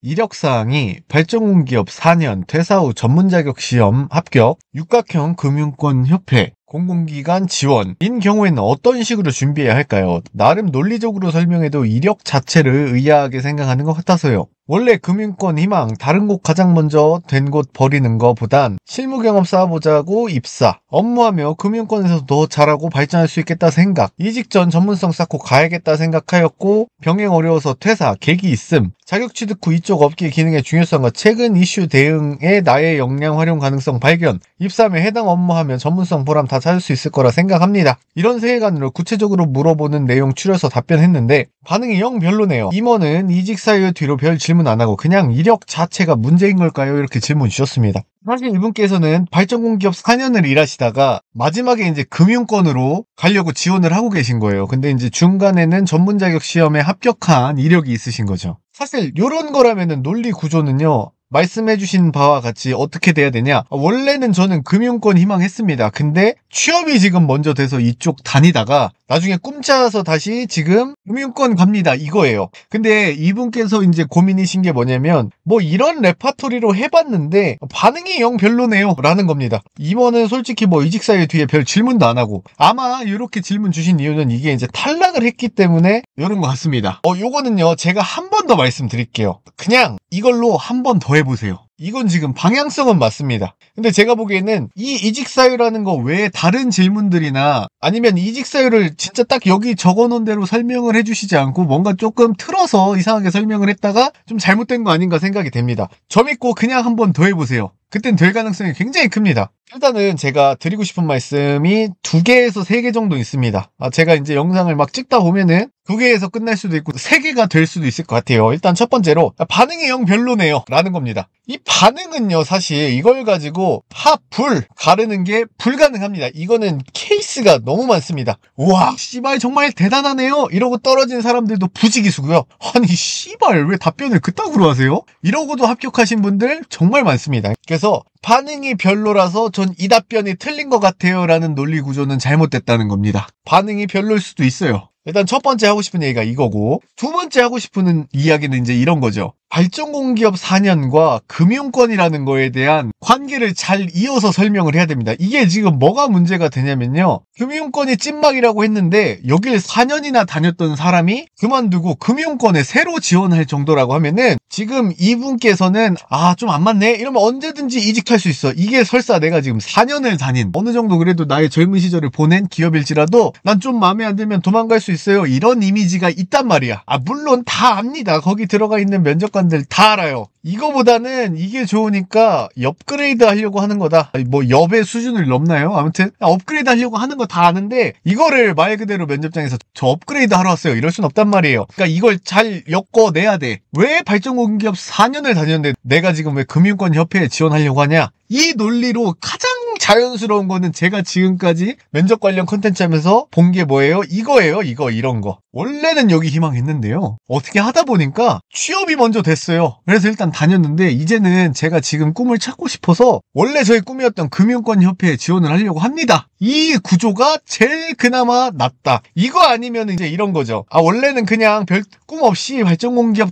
이력사항이 발전공기업 4년, 퇴사 후 전문자격 시험 합격, 육각형 금융권협회, 공공기관 지원인 경우에는 어떤 식으로 준비해야 할까요? 나름 논리적으로 설명해도 이력 자체를 의아하게 생각하는 것 같아서요. 원래 금융권 희망, 다른 곳 가장 먼저 된 곳 버리는 것보단 실무 경험 쌓아보자고 입사, 업무하며 금융권에서 더 잘하고 발전할 수 있겠다 생각, 이직 전 전문성 쌓고 가야겠다 생각하였고, 병행 어려워서 퇴사, 계기 있음, 자격 취득 후 이쪽 업계 기능의 중요성과 최근 이슈 대응에 나의 역량 활용 가능성 발견, 입사하며 해당 업무하며 전문성 보람 다 찾을 수 있을 거라 생각합니다. 이런 세계관으로 구체적으로 물어보는 내용 추려서 답변했는데 반응이 영 별로네요. 임원은 이직 사유 뒤로 별 질문 안 하고 그냥 이력 자체가 문제인 걸까요? 이렇게 질문 주셨습니다. 사실 이분께서는 발전공기업 4년을 일하시다가 마지막에 이제 금융권으로 가려고 지원을 하고 계신 거예요. 근데 이제 중간에는 전문 자격 시험에 합격한 이력이 있으신 거죠. 사실 이런 거라면은 논리 구조는요. 말씀해주신 바와 같이 어떻게 돼야 되냐? 원래는 저는 금융권 희망했습니다. 근데 취업이 지금 먼저 돼서 이쪽 다니다가 나중에 꿈짜서 다시 지금 금융권 갑니다. 이거예요. 근데 이분께서 이제 고민이신 게 뭐냐면 뭐 이런 레파토리로 해봤는데 반응이 영 별로네요. 라는 겁니다. 임원은 솔직히 뭐 이직 사유 뒤에 별 질문도 안 하고 아마 이렇게 질문 주신 이유는 이게 이제 탈락을 했기 때문에 이런 것 같습니다. 요거는요. 제가 한 번 더 말씀드릴게요. 그냥 이걸로 한 번 더 해보세요. 이건 지금 방향성은 맞습니다. 근데 제가 보기에는 이 이직사유라는 거 외에 다른 질문들이나 아니면 이직사유를 진짜 딱 여기 적어놓은 대로 설명을 해주시지 않고 뭔가 조금 틀어서 이상하게 설명을 했다가 좀 잘못된 거 아닌가 생각이 됩니다. 저 믿고 그냥 한 번 더 해보세요. 그땐 될 가능성이 굉장히 큽니다. 일단은 제가 드리고 싶은 말씀이 2개에서 3개 정도 있습니다. 제가 이제 영상을 막 찍다 보면은 2개에서 끝날 수도 있고 3개가 될 수도 있을 것 같아요. 일단 첫 번째로 반응이 영 별로네요 라는 겁니다. 이 반응은요 사실 이걸 가지고 합불 가르는 게 불가능합니다. 이거는 케이스가 너무 많습니다. 우와 씨발 정말 대단하네요 이러고 떨어진 사람들도 부지기수고요. 아니 씨발 왜 답변을 그따구로 하세요? 이러고도 합격하신 분들 정말 많습니다. 그래서 반응이 별로라서 전 이 답변이 틀린 것 같아요 라는 논리 구조는 잘못됐다는 겁니다. 반응이 별로일 수도 있어요. 일단 첫 번째 하고 싶은 얘기가 이거고 두 번째 하고 싶은 이야기는 이제 이런 거죠. 발전공기업 4년과 금융권이라는 거에 대한 관계를 잘 이어서 설명을 해야 됩니다. 이게 지금 뭐가 문제가 되냐면요. 금융권이 찐막이라고 했는데 여길 4년이나 다녔던 사람이 그만두고 금융권에 새로 지원할 정도라고 하면은 지금 이분께서는 좀 안 맞네? 이러면 언제든지 이직할 수 있어. 이게 설사 내가 지금 4년을 다닌 어느 정도 그래도 나의 젊은 시절을 보낸 기업일지라도 난 좀 마음에 안 들면 도망갈 수 있어요. 이런 이미지가 있단 말이야. 물론 다 압니다. 거기 들어가 있는 면접관들 다 알아요. 이거보다는 이게 좋으니까 업그레이드 하려고 하는 거다. 뭐 엽의 수준을 넘나요? 아무튼 업그레이드 하려고 하는 거 다 아는데 이거를 말 그대로 면접장에서 저 업그레이드 하러 왔어요. 이럴 순 없단 말이에요. 그러니까 이걸 잘 엮어내야 돼. 왜 발전공기업 4년을 다녔는데 내가 지금 왜 금융권 협회에 지원하려고 하냐? 이 논리로 가장 자연스러운 거는 제가 지금까지 면접 관련 콘텐츠 하면서 본 게 뭐예요? 이거예요. 이런 거. 원래는 여기 희망했는데요. 어떻게 하다 보니까 취업이 먼저 됐어요. 그래서 일단 다녔는데 이제는 제가 지금 꿈을 찾고 싶어서 원래 저의 꿈이었던 금융권 협회에 지원을 하려고 합니다. 이 구조가 제일 그나마 낫다. 이거 아니면 이제 이런 거죠. 원래는 그냥 별 꿈 없이 발전공기업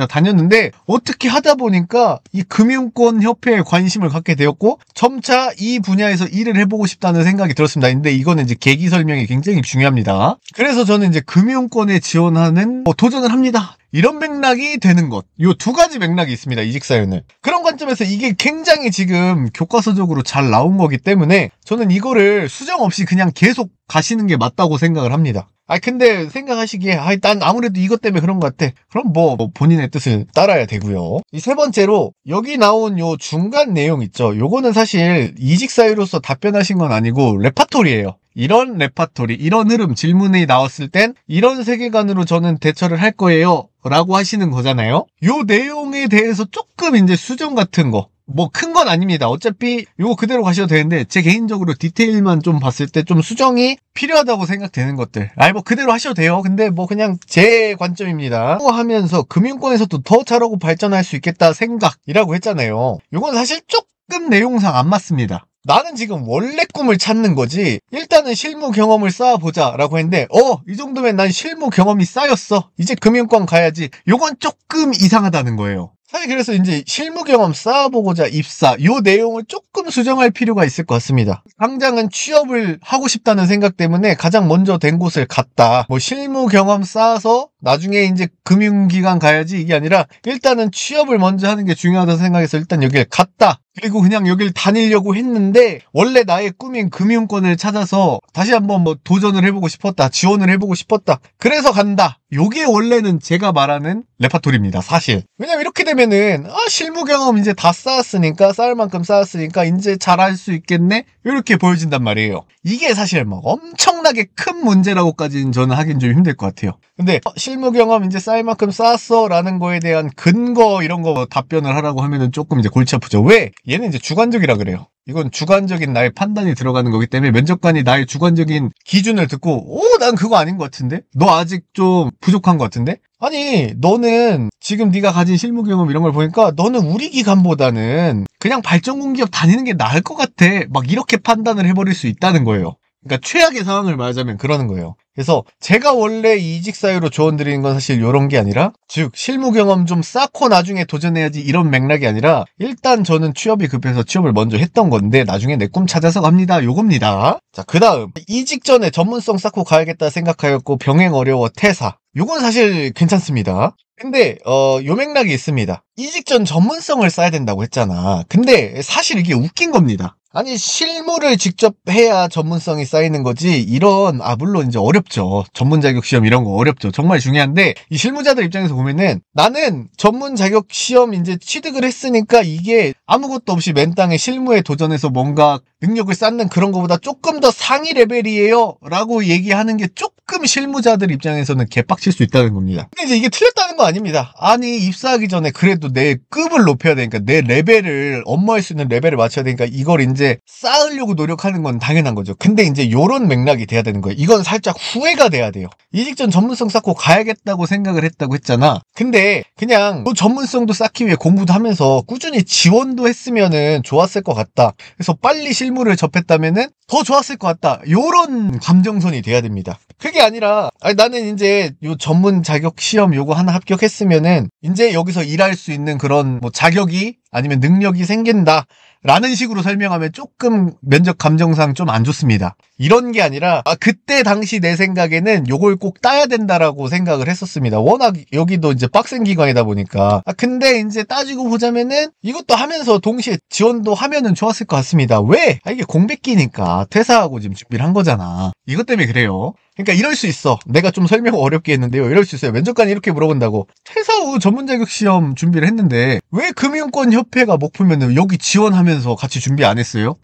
다녔는데 어떻게 하다 보니까 이 금융권 협회에 관심을 갖게 되었고 점차 이 분야에서 일을 해보고 싶다는 생각이 들었습니다. 근데 이거는 이제 계기 설명이 굉장히 중요합니다. 그래서 저는 이제 금융권에 지원하는 도전을 합니다. 이런 맥락이 되는 것. 요 2가지 맥락이 있습니다. 이직사유는. 그런 관점에서 이게 굉장히 지금 교과서적으로 잘 나온 거기 때문에 저는 이거를 수정 없이 그냥 계속 가시는 게 맞다고 생각을 합니다. 근데 생각하시기에 난 아무래도 이것 때문에 그런 것 같아. 그럼 뭐 본인의 뜻을 따라야 되고요. 이 세 번째로 여기 나온 요 중간 내용 있죠. 요거는 사실 이직사유로서 답변하신 건 아니고 레파토리예요. 이런 레파토리, 이런 흐름, 질문이 나왔을 땐 이런 세계관으로 저는 대처를 할 거예요 라고 하시는 거잖아요. 요 내용에 대해서 조금 이제 수정 같은 거 뭐 큰 건 아닙니다. 어차피 요거 그대로 가셔도 되는데 제 개인적으로 디테일만 좀 봤을 때 좀 수정이 필요하다고 생각되는 것들 뭐 그대로 하셔도 돼요. 근데 뭐 그냥 제 관점입니다. 하면서 금융권에서도 더 잘하고 발전할 수 있겠다 생각이라고 했잖아요. 요건 사실 조금 내용상 안 맞습니다. 나는 지금 원래 꿈을 찾는 거지 일단은 실무 경험을 쌓아보자 라고 했는데 이 정도면 난 실무 경험이 쌓였어. 이제 금융권 가야지. 요건 조금 이상하다는 거예요. 사실 그래서 이제 실무 경험 쌓아보고자 입사 요 내용을 조금 수정할 필요가 있을 것 같습니다. 당장은 취업을 하고 싶다는 생각 때문에 가장 먼저 된 곳을 갔다. 뭐 실무 경험 쌓아서 나중에 이제 금융기관 가야지 이게 아니라 일단은 취업을 먼저 하는 게 중요하다고 생각해서 일단 여길 갔다. 그리고 그냥 여길 다니려고 했는데 원래 나의 꿈인 금융권을 찾아서 다시 한번 뭐 도전을 해보고 싶었다. 지원을 해보고 싶었다. 그래서 간다. 요게 원래는 제가 말하는 레파토리입니다. 사실. 왜냐면 이렇게 되면은 실무 경험 이제 다 쌓았으니까 쌓을 만큼 쌓았으니까 이제 잘할 수 있겠네? 이렇게 보여진단 말이에요. 이게 사실 막 엄청나게 큰 문제라고까지는 저는 하긴 좀 힘들 것 같아요. 근데 실무 경험 이제 쌓을 만큼 쌓았어 라는 거에 대한 근거 이런 거 답변을 하라고 하면은 조금 이제 골치 아프죠. 왜? 얘는 이제 주관적이라 그래요. 이건 주관적인 나의 판단이 들어가는 거기 때문에 면접관이 나의 주관적인 기준을 듣고 난 그거 아닌 것 같은데? 너 아직 좀 부족한 것 같은데? 아니 너는 지금 네가 가진 실무 경험 이런 걸 보니까 너는 우리 기관보다는 그냥 발전공기업 다니는 게 나을 것 같아. 막 이렇게 판단을 해버릴 수 있다는 거예요. 그러니까 최악의 상황을 말하자면 그러는 거예요. 그래서 제가 원래 이직 사유로 조언 드리는 건 사실 이런 게 아니라 즉 실무 경험 좀 쌓고 나중에 도전해야지 이런 맥락이 아니라 일단 저는 취업이 급해서 취업을 먼저 했던 건데 나중에 내 꿈 찾아서 갑니다. 요겁니다. 자, 그 다음 이직 전에 전문성 쌓고 가야겠다 생각하였고 병행 어려워 퇴사. 요건 사실 괜찮습니다. 근데 요 맥락이 있습니다. 이직 전 전문성을 쌓아야 된다고 했잖아. 근데 사실 이게 웃긴 겁니다. 아니 실무를 직접 해야 전문성이 쌓이는 거지 이런 물론 이제 어렵죠. 전문 자격 시험 이런 거 어렵죠. 정말 중요한데 이 실무자들 입장에서 보면은 나는 전문 자격 시험 이제 취득을 했으니까 이게 아무것도 없이 맨땅에 실무에 도전해서 뭔가 능력을 쌓는 그런 거보다 조금 더 상위 레벨이에요 라고 얘기하는 게 조금 실무자들 입장에서는 개빡칠 수 있다는 겁니다. 근데 이제 이게 틀렸다는 거 아닙니다. 아니 입사하기 전에 그래도 내 급을 높여야 되니까 내 레벨을 업무할 수 있는 레벨을 맞춰야 되니까 이걸 이제 쌓으려고 노력하는 건 당연한 거죠. 근데 이제 요런 맥락이 돼야 되는 거예요. 이건 살짝 후회가 돼야 돼요. 이직 전 전문성 쌓고 가야겠다고 생각을 했다고 했잖아. 근데 그냥 그 전문성도 쌓기 위해 공부도 하면서 꾸준히 지원도 했으면은 좋았을 것 같다. 그래서 빨리 실무를 접했다면은 더 좋았을 것 같다. 요런 감정선이 돼야 됩니다. 그게 아니라 나는 이제 요 전문 자격 시험 요거 하나 합격했으면은 이제 여기서 일할 수 있는 그런 뭐 자격이 아니면 능력이 생긴다. 라는 식으로 설명하면 조금 면접 감정상 좀 안 좋습니다. 이런 게 아니라 그때 당시 내 생각에는 요걸 꼭 따야 된다라고 생각을 했었습니다. 워낙 여기도 이제 빡센 기관이다 보니까. 근데 이제 따지고 보자면은 이것도 하면서 동시에 지원도 하면은 좋았을 것 같습니다. 왜? 이게 공백기니까 퇴사하고 지금 준비를 한 거잖아. 이것 때문에 그래요. 그러니까 이럴 수 있어. 내가 좀 설명 어렵게 했는데요. 이럴 수 있어요. 면접관이 이렇게 물어본다고. 퇴사 후 전문 자격 시험 준비를 했는데 왜 금융권 협회가 목표면은 여기 지원하면서 같이 준비 안 했어요?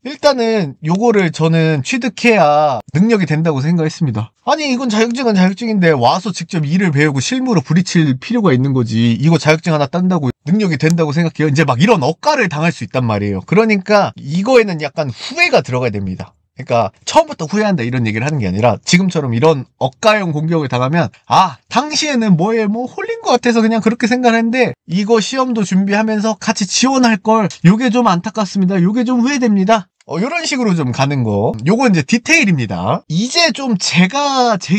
일단은 요거를 저는 취득해야 능력이 된다고 생각했습니다. 아니 이건 자격증은 자격증인데 와서 직접 일을 배우고 실무로 부딪힐 필요가 있는 거지. 이거 자격증 하나 딴다고 능력이 된다고 생각해요. 이제 막 이런 억까를 당할 수 있단 말이에요. 그러니까 이거에는 약간 후회가 들어가야 됩니다. 그러니까 처음부터 후회한다 이런 얘기를 하는 게 아니라 지금처럼 이런 억가형 공격을 당하면 당시에는 뭐에 홀린 것 같아서 그냥 그렇게 생각했는데 이거 시험도 준비하면서 같이 지원할 걸 요게 좀 안타깝습니다. 요게 좀 후회됩니다. 요런 식으로 좀 가는 거. 요건 이제 디테일입니다. 이제 좀 제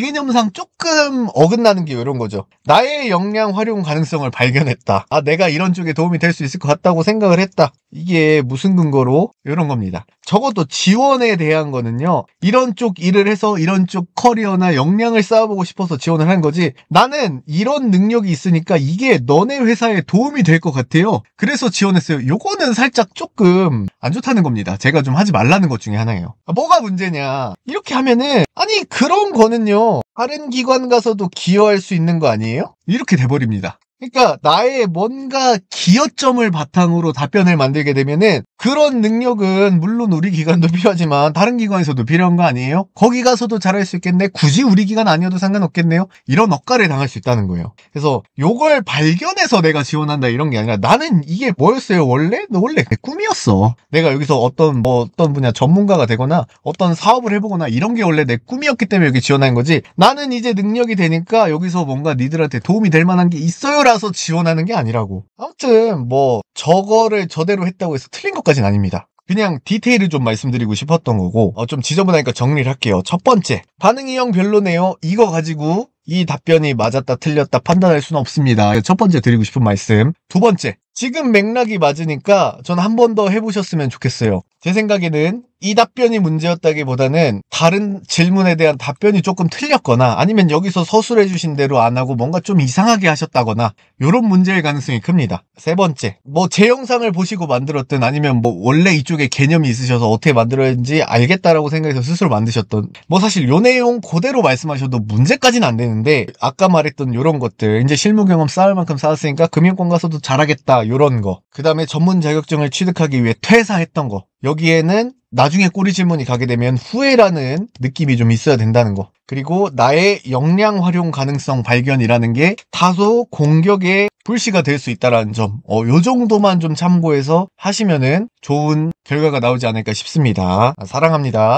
개념상 조금 어긋나는 게 이런 거죠. 나의 역량 활용 가능성을 발견했다. 내가 이런 쪽에 도움이 될 수 있을 것 같다고 생각을 했다. 이게 무슨 근거로? 이런 겁니다. 적어도 지원에 대한 거는요. 이런 쪽 일을 해서 이런 쪽 커리어나 역량을 쌓아보고 싶어서 지원을 한 거지. 나는 이런 능력이 있으니까 이게 너네 회사에 도움이 될 것 같아요. 그래서 지원했어요. 요거는 살짝 조금 안 좋다는 겁니다. 제가 좀 하지 말라는 것 중에 하나예요. 뭐가 문제냐. 이렇게 하면은 그런 거는요. 다른 기관 가서도 기여할 수 있는 거 아니에요? 이렇게 돼버립니다. 그러니까 나의 뭔가 기여점을 바탕으로 답변을 만들게 되면은 그런 능력은 물론 우리 기관도 필요하지만 다른 기관에서도 필요한 거 아니에요? 거기 가서도 잘할 수 있겠네? 굳이 우리 기관 아니어도 상관없겠네요? 이런 억가를 당할 수 있다는 거예요. 그래서 요걸 발견해서 내가 지원한다 이런 게 아니라 나는 이게 뭐였어요? 원래 내 꿈이었어. 내가 여기서 어떤 분야 전문가가 되거나 어떤 사업을 해보거나 이런 게 원래 내 꿈이었기 때문에 여기 지원한 거지. 나는 이제 능력이 되니까 여기서 뭔가 니들한테 도움이 될 만한 게 있어요 라서 지원하는 게 아니라고. 아무튼 저거를 저대로 했다고 해서 틀린 것까지는 아닙니다. 그냥 디테일을 좀 말씀드리고 싶었던 거고 좀 지저분하니까 정리를 할게요. 첫 번째, 반응이 영 별로네요. 이거 가지고 이 답변이 맞았다 틀렸다 판단할 수는 없습니다. 첫 번째 드리고 싶은 말씀. 두 번째, 지금 맥락이 맞으니까 전 한 번 더 해보셨으면 좋겠어요. 제 생각에는 이 답변이 문제였다기보다는 다른 질문에 대한 답변이 조금 틀렸거나 아니면 여기서 서술해 주신 대로 안 하고 뭔가 좀 이상하게 하셨다거나 이런 문제일 가능성이 큽니다. 세 번째, 뭐 제 영상을 보시고 만들었든 아니면 뭐 원래 이쪽에 개념이 있으셔서 어떻게 만들어야지 알겠다라고 생각해서 스스로 만드셨던 뭐 사실 요 내용 그대로 말씀하셔도 문제까지는 안 되는데 아까 말했던 요런 것들 이제 실무 경험 쌓을 만큼 쌓았으니까 금융권 가서도 잘하겠다 요런 거, 그 다음에 전문 자격증을 취득하기 위해 퇴사했던 거, 여기에는 나중에 꼬리 질문이 가게 되면 후회라는 느낌이 좀 있어야 된다는 거, 그리고 나의 역량 활용 가능성 발견이라는 게 다소 공격의 불씨가 될 수 있다는 점, 요 정도만 좀 참고해서 하시면은 좋은 결과가 나오지 않을까 싶습니다. 사랑합니다.